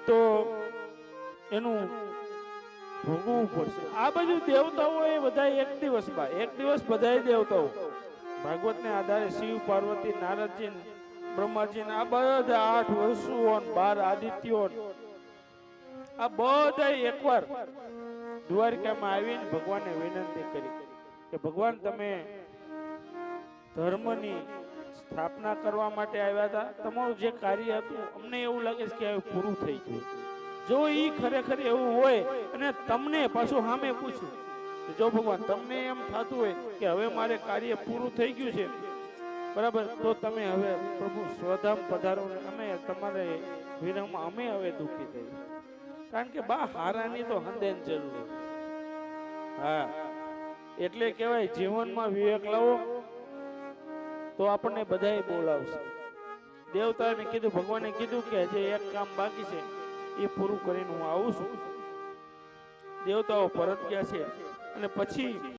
તો એનું ભોગવવું પડશે. આ બધું દેવતાઓ એ બધા એક દિવસ બધા દેવતાઓ ભાગવતને આધારે શિવ, પાર્વતી, નારદજી, બ્રહ્માજી, આ બધા 8 વસુઓ 12 આદિત્યો આ બધા એકવાર દ્વારિકામાં આવીને ભગવાનને વિનંતી કરી કે ભગવાન તમે ધર્મની સ્થાપના કરવા માટે આવ્યા હતા, તમારું જે કાર્ય હતું અમને એવું લાગે છે કે હવે પૂરું થઈ ગયું. જો ઈ ખરેખર એવું હોય અને તમને પાછું સામે પૂછ્યું જો ભગવાન તમને એમ થતું હોય કે હવે મારે કાર્ય પૂરું થઈ ગયું છે બરાબર, તો તમે હવે પ્રભુ સ્વધામ પધારો, અમે તમારે વિરહમાં અમે હવે દુઃખી થઈ, કારણ કે બા હારાની તો હંદેન જરૂર. હા, એટલે કહેવાય જીવનમાં વિવેક લાવો તો આપણને બધાય બોલાવશે. દેવતાને કીધું, ભગવાને કીધું કે હજી એક કામ બાકી છે, એ પૂરું કરીને હું આવું છું. દેવતાઓ પરત ગયા છે અને પછી